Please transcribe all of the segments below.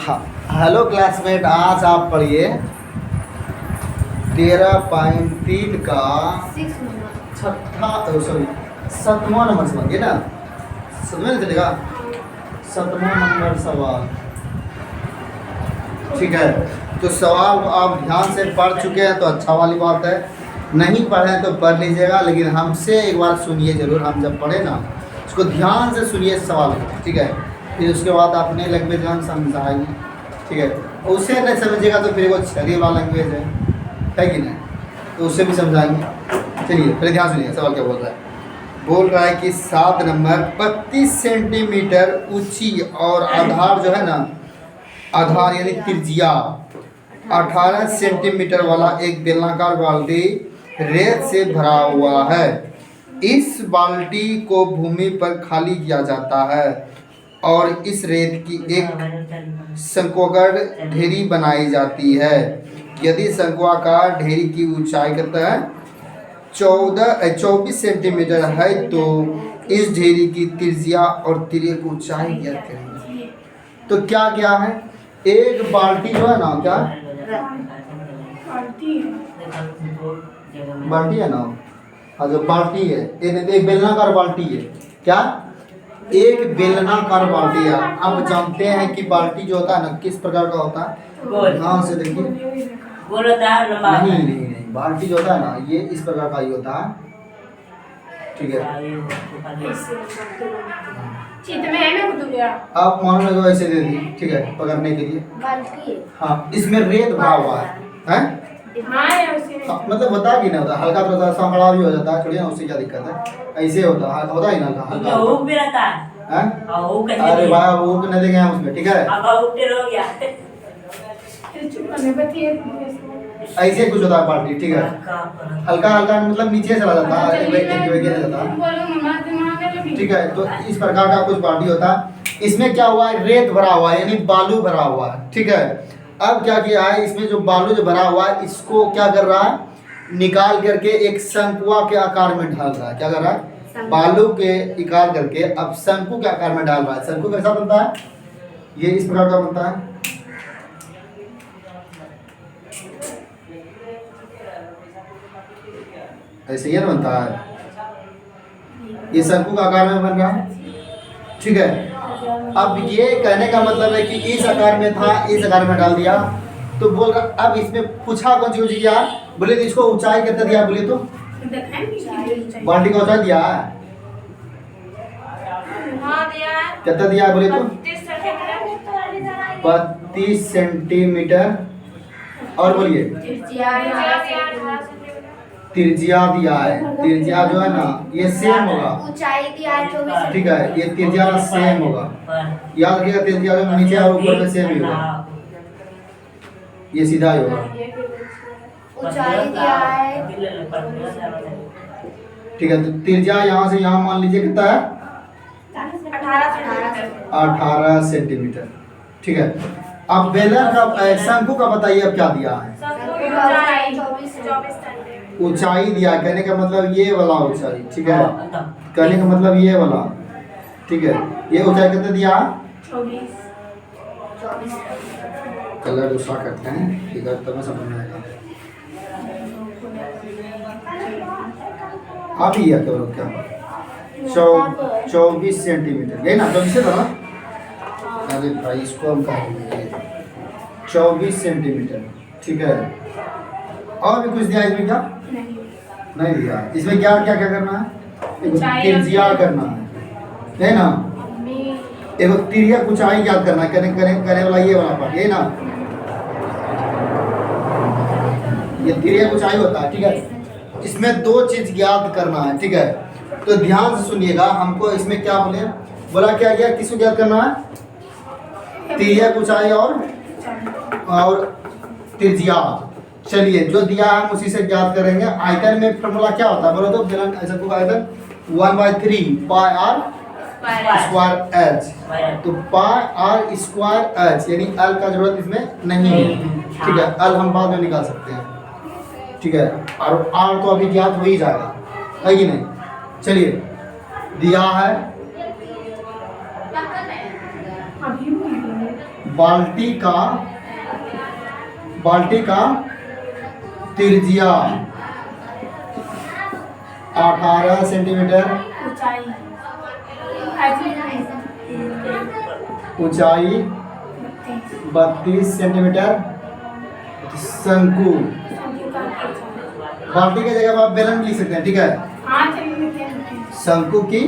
हाँ, hello classmate, आज आप पढ़िए 13.3 का सातवां नंबर सवाल, ये ना समझ में चलेगा। सातवां नंबर सवाल, ठीक है। तो सवाल आप ध्यान से पढ़ चुके हैं तो अच्छा वाली बात है, नहीं पढ़े तो पढ़ लीजिएगा, लेकिन हमसे एक बार सुनिए ज़रूर। हम जब पढ़े ना उसको ध्यान से सुनिए सवाल को, ठीक है। फिर उसके बाद अपने लैंग्वेज में हम समझाएंगे, ठीक है। उसे नहीं समझिएगा तो फिर वो छड़ी वाला लैंग्वेज है कि नहीं, तो उसे भी समझाएंगे। चलिए पहले ध्यान सुनिए सवाल क्या बोल रहा है। बोल रहा है कि 7 नंबर 32 सेंटीमीटर ऊंची और आधार जो है ना, आधार यानी त्रिज्या 18 सेंटीमीटर वाला एक बेलनाकार बाल्टी रेत से भरा हुआ है। इस बाल्टी को भूमि पर खाली किया जाता है और इस रेत की एक शंक्वाकार ढेरी बनाई जाती है। यदि शंक्वाकार ढेरी की ऊंचाई कितना है 24 सेंटीमीटर है, तो इस ढेरी की त्रिज्या और तिर्यक ऊंचाई ज्ञात करेंगे। तो क्या क्या है, एक बाल्टी जो है ना, क्या बाल्टी है ना, हाँ जो बाल्टी है, एक बेलनाकार बाल्टी है। क्या, एक बेलनाकार बाल्टी है। अब जानते हैं कि बाल्टी जो होता है ना किस प्रकार का होता है। ध्यान से देखिए, नहीं, बाल्टी जो होता है ना ये इस प्रकार का ही होता है, ठीक है। आप मान लो ऐसे दे दी, ठीक है, पकड़ने के लिए। हाँ, इसमें रेत भरा हुआ है, हाँ, मतलब बता कि नहीं होता, हल्का थोड़ा सा बड़ा भी हो जाता है, छोड़िए ना, उससे क्या दिक्कत है, ऐसे होता है, होता ही ना हल्का। अरे भाई वो नहीं देंगे हम उसमें, ठीक है। ऐसे कुछ होता है बाल्टी, ठीक है, हल्का हल्का मतलब नीचे चला जाता है, ठीक है। तो इस प्रकार का कुछ बाल्टी होता है। इसमें क्या हुआ है, रेत भरा हुआ है यानी बालू भरा हुआ है, ठीक है। अब क्या किया है, इसमें जो बालू जो भरा हुआ है इसको क्या कर रहा है, निकाल करके एक शंकुआ के आकार में ढाल रहा है। क्या कर रहा है, बालू के निकाल करके अब शंकु के आकार में डाल रहा है। शंकु कैसा बनता है, ये इस प्रकार का बनता है, ऐसे ही बनता है, ये शंकु का आकार में बन रहा है, ठीक है। अब ये कहने का मतलब है कि इस आकार में था, इस आकार में डाल दिया, तो बोल रहा अब इसमें पूछा कौन सी ऊंचाई किया, बोले तो इसको ऊंचाई कितना दिया, बोले तो बाल्टी का ऊंचाई दिया है कितना दिया, बोले तो 32 सेंटीमीटर, और बोलिए त्रिज्या दिया है। त्रिज्या जो है ना ये सेम होगा, ऊंचाई दिया है 24, ठीक है, ये त्रिज्या सेम होगा, याद रखिएगा, त्रिज्या जो नीचे और ऊपर में सेम ही होगा, ये सीधा ही होगा, ऊंचाई दिया है, ठीक है। तो त्रिज्या यहाँ से यहाँ मान लीजिए कितना है 18 सेंटीमीटर, ठीक है। अब बेलन का शंकु का बताइए अब क्या दिया है, ऊंचाई दिया, कहने का मतलब ये वाला ऊंचाई, ठीक है, कहने का मतलब ये वाला, ठीक है। ये ऊंचाई कितना दिया, 24। कलर दूसरा करते हैं, ठीक है, तब में समझ में आएगा। आप ही है केवल क्या 24 सेंटीमीटर, यही ना 24 था ना, अरे भाई इसको हम कहेंगे 24 सेंटीमीटर, ठीक है। और भी कुछ दिया इसमें, क्या नहीं दिया इसमें, क्या क्या क्या करना है, त्रिज्या करना है ना, एक तिर्यक ऊंचाई याद करना है, करने वाला ये वाला पार्ट, ये ना ये तिर्यक ऊंचाई होता है, ठीक है। इसमें दो चीज याद करना है, ठीक है। तो ध्यान से सुनिएगा, हमको इसमें क्या बोले, बोला क्या गया, किसको याद करना है, तिर्यक ऊंचाई और त्रिज्या। चलिए जो दिया हम उसी से याद करेंगे। आयतन में फॉर्मूला क्या होता है, बोलो तो बेलन ऐसा को आयतन 1/3 पाई आर स्क्वायर एच, तो पाई आर स्क्वायर एच यानी एल का जरूरत इसमें नहीं है, ठीक है, एल हम बाद में निकाल सकते हैं, ठीक है। और आर तो अभी ज्ञात हो ही जाएगा, है कि नहीं। चलिए दिया है बाल्टी का त्रिज्या 18 सेंटीमीटर, ऊंचाई 32 सेंटीमीटर। शंकु, बाल्टी की जगह आप बेलन लिख सकते हैं, ठीक है। शंकु की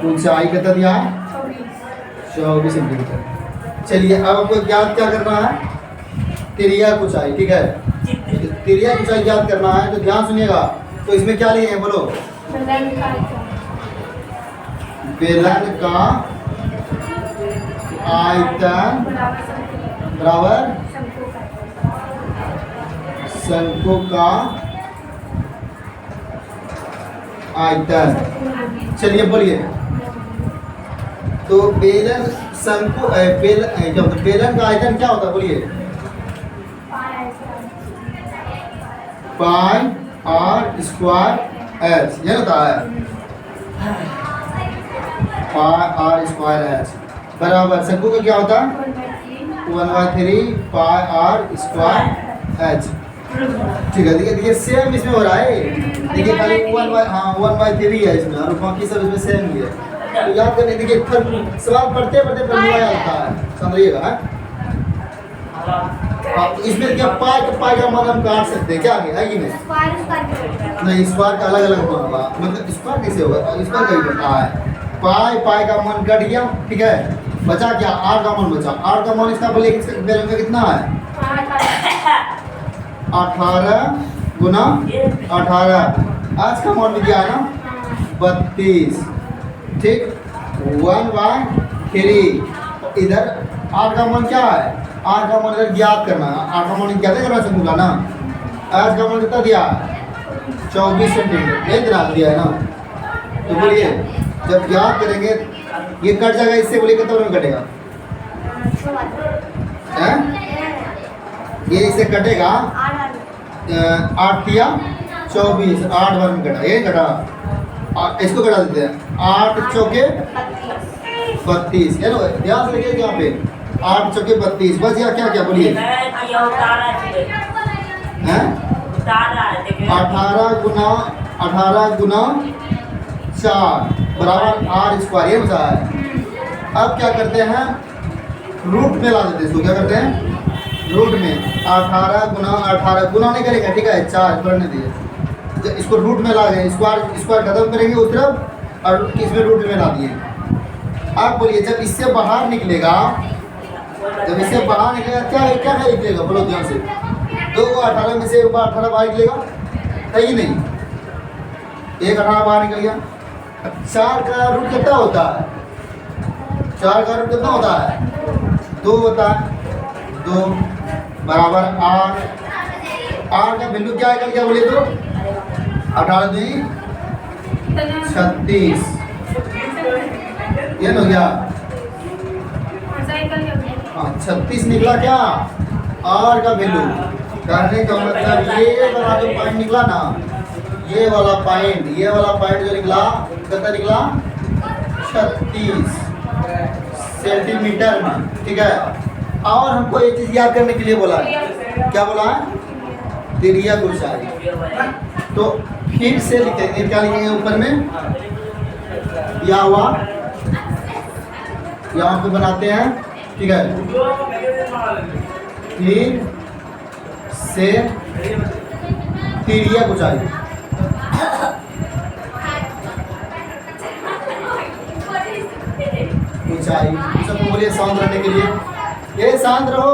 ऊंचाई कितना दिया है? 24 सेंटीमीटर। चलिए अब आपको ज्ञात क्या करना है? तिर्यक ऊंचाई, ठीक है। तिर्यक ऊंचाई ज्ञात करना है तो ध्यान सुनिएगा। तो इसमें क्या लिए हैं बोलो? बेलन का आयतन बराबर शंकु का आयतन। चलिए बोलिए। तो बेलन शंकु बेलन का आयतन क्या होता है बोलिए? पाई आर स्क्वायर एच, ये होता है पाई आर स्क्वायर एच बराबर शंकु का क्या होता है? 1/3 पाई आर स्क्वायर एच। ठीक है, देखिए सेम इसमें हो रहा है। देखिए खाली 1/3 है इसमें और बाकी सब इसमें सेम ही है। तो याद करने देखिए सवाल पढ़ते फॉर्मूला आता है, समझिएगा। इसमें क्या पाई का मान हम काट सकते हैं क्या है कि नहीं? नहीं, स्क्वायर का अलग अलग फॉर्मूला, मतलब स्क्वायर कैसे होगा? स्क्वायर का ही बनता है। पाई का मान कट गया, ठीक है। बचा क्या? आर का मान बचा। आर का मान इसका बोले बेलन का कितना है? 18 गुना 18। आज का मान भी दिया है ना 32, ठीक। 1/3 इधर आर का मान क्या है? आर का मान इधर ज्ञात करना है। आर का मान ज्ञात करना शंकु ना। आज का मान कितना दिया है? 24 सेंटीमीटर, ये दिया है ना। तो बोलिए जब ज्ञात करेंगे ये कट जाएगा, इससे बोलिए कितना में कटेगा? ये इससे कटेगा 8 या 24, 8 बार में कटा, ये कटा। इसको कटा देते हैं 8 चौके 32, है ना। ध्यान से देखिए यहाँ पे 8 चौके 32 बच गया। क्या क्या बोलिए? 18 गुना 4 बराबर आर स्क्वायर, ये बचा है। अब क्या करते हैं? रूट में ला देते हैं इसको। क्या करते हैं? रूट में 18 गुना 18 गुना नहीं करेगा, ठीक है। 4 बढ़ने दिए, जब इसको रूट में ला गए स्क्वायर खत्म करेंगे उस तरफ और इसमें रूट में ला दिए। अब बोलिए जब इससे बाहर निकलेगा, क्या निकलेगा बोलो ध्यान से? 2 को 18 में से 18 बाहर निकलेगा, है ही नहीं। 1 18 बाहर निकल गया। 4 का रूट कितना होता है? 4 का रूट कितना होता है? 2 होता है। 2 बराबर आर का वैल्यू क्या है? क्या बोलिए? तो 18 2 36, ये हो गया। हाँ 36 निकला क्या? आर का वैल्यू कहने का मतलब ये वाला जो पॉइंट निकला ना, ये वाला पॉइंट जो निकला कितना निकला? 36 सेंटीमीटर में, ठीक है। और हमको एक चीज याद करने के लिए बोला है। क्या बोला है? तिर्यक ऊंचाई। तो फिर से लिखेंगे, क्या लिखेंगे ऊपर में? या हुआ यहाँ पे बनाते हैं, ठीक है। फिर से तिर्यक ऊंचाई, सबको बोलिए शांत रहने के लिए। ये शांत रहो,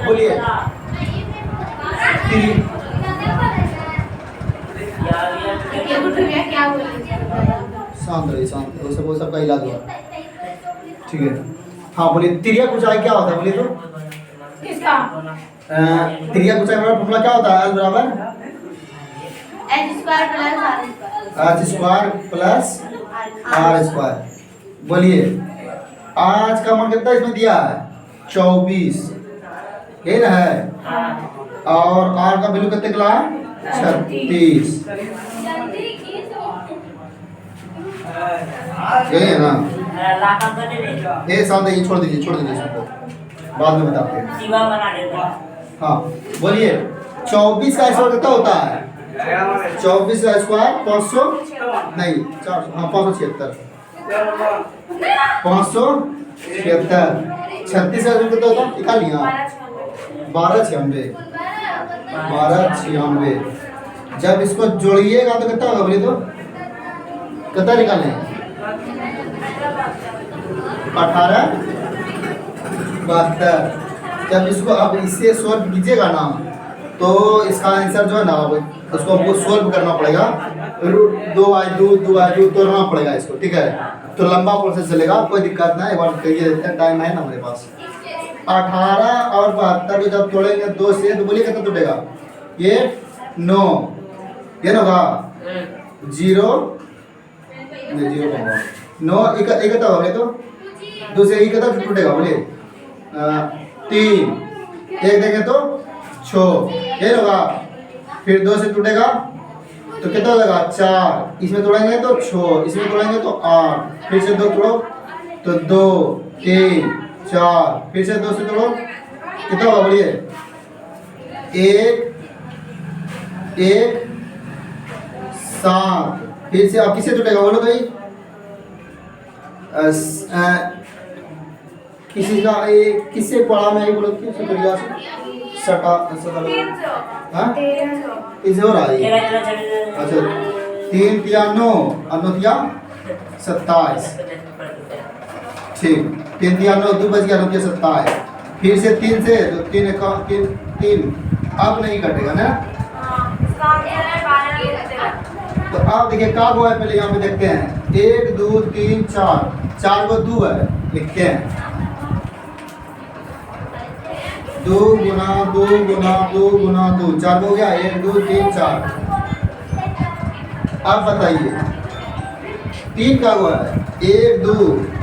बोलिए। शांत रहिए, सबका इलाज हुआ, ठीक है। हाँ बोलिए तिर्यक ऊंचाई क्या होता है? बोलिए तो तिर्यक ऊंचाई का फॉर्मूला क्या होता है? L बराबर h square plus r square. बोलिए आज का मान कितना इसमें दिया है? 24, ये ना है। और r का वैल्यू कितना निकला? 36, यही है ना। ये साथ ये छोड़ दीजिए इसको, बाद में बताते हैं। शिवा बना देता। हाँ बोलिए, 24 का स्क्वायर कितना होता है? 24 का स्क्वायर 500 नहीं 400, हाँ 576, 576। 36 का कितना होता है? निकाल लिया 1296, 1296। जब इसको जोड़िएगा तो कितना होगा बोलिए तो? कितना निकालें? 1872। जब इसको अब इससे सोल्व कीजिएगा ना तो इसका आंसर जो है ना अब उसको हमको सोल्व करना पड़ेगा, 2 तोड़ना पड़ेगा इसको, ठीक है? तो लंबा प्रोसेस चलेगा, कोई दिक्कत नहीं, एक बार करिए देते हैं, टाइम है ना हमारे पास। 18 और 72 जब तोड़ेंगे 2 से तो बोलिए कितना टूटेगा? ये 9, ये ना होगा 0 9 इकट्ठा हो गए तो 2 से कितना टूटेगा बोलिए? 3, 1 देंगे तो 6, ये होगा। फिर 2 से टूटेगा तो कितना होगा? 4, इसमें तोड़ेंगे तो 6, इसमें तोड़ेंगे तो 8, फिर से 2 तोड़ो तो 2, 3, 4, फिर से 2 से तोड़ो कितना होगा बोलिए? 1, 7, फिर से अब किससे टूटेगा बोलो भाई? किसी का किससे पढ़ा मैं बोलो किससे बढ़िया से सटा हाँ इसे हो रहा है। अच्छा 3 तिया 9 और 9 तिया 27, ठीक 3 तिया 9 2 बज गया 9 तिया 27, फिर से 3 से तो 3 अब नहीं कटेगा ना। तो आप देखिए का को है पहले यहाँ पे देखते हैं 1 2 3 4 को 2 है, लिखते हैं 2 गुना 2 गुना 2 गुना 2, 4 हो गया 1 2 3 4। अब बताइए 3 का हुआ है 1 2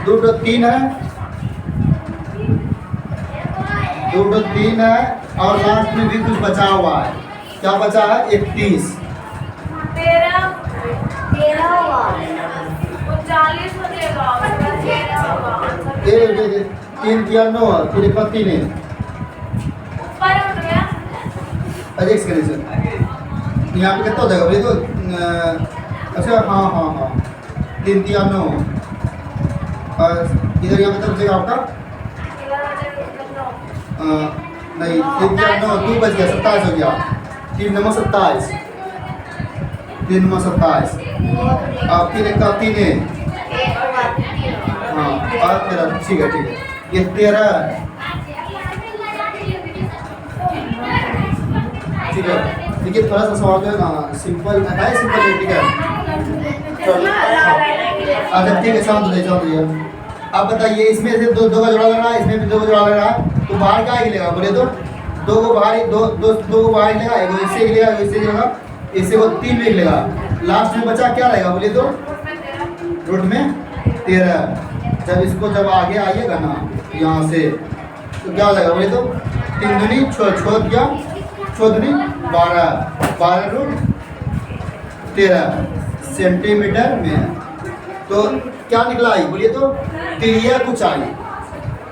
2 तो 3 है, 2 तो 3 है और लास्ट में भी कुछ बचा हुआ है, क्या बचा है? 31 3 तिया 9 फिर 31 है। अजय सर यहाँ पे कितना हो जाएगा बोलिए तो? अच्छा हाँ 3 तिया 9 इधर यहाँ पे तब जाएगा आपका नहीं 3 तिया 9 2 बज गया 27 हो गया, 3 नंबर 27, 3 नंबर 27, अब 3 1 का 3 है हाँ और 13, ठीक है ये 13, ठीक है। देखिए थोड़ा सा सवाल जो है ना सिंपल है, सिंपल है, ठीक है। अच्छा ठीक है, शांत हो जाइए। अब बताइए इसमें से दो का जोड़ा लग रहा है, इसमें भी 2 का जोड़ा लग रहा है, तो बाहर क्या निकलेगा बोले तो? 2 को बाहर निकलेगा, एक इससे निकलेगा, इससे निकलेगा, इससे वो 3 में निकलेगा, लास्ट में बचा क्या रहेगा बोले तो? रूट में 13। जब आगे आइएगा ना यहाँ से तो क्या हो जाएगा बोले तो? 3 दूनी 6 दिया 6 दूनी 12 रूट 13 सेंटीमीटर में। तो क्या निकला आई बोलिए तो? तिर्यक ऊंचाई,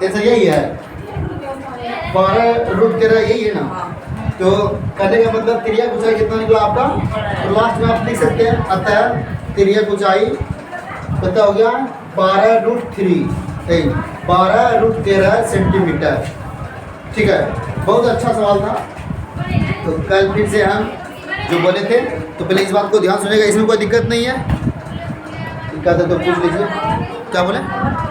ऐसा यही है 12 रूट 13 यही है ना। तो कहने का मतलब तिर्यक ऊंचाई कितना निकला आपका? तो लास्ट में आप लिख सकते हैं अतः तिर्यक ऊंचाई कितना हो गया? 12 रूट 3 12 रूट 13 सेंटीमीटर, ठीक है। बहुत अच्छा सवाल था। तो कल फिर से हम जो बोले थे तो पहले इस बात को ध्यान सुनेगा, इसमें कोई दिक्कत नहीं है, दिक्कत है तो पूछ लीजिए। क्या बोले? हाँ।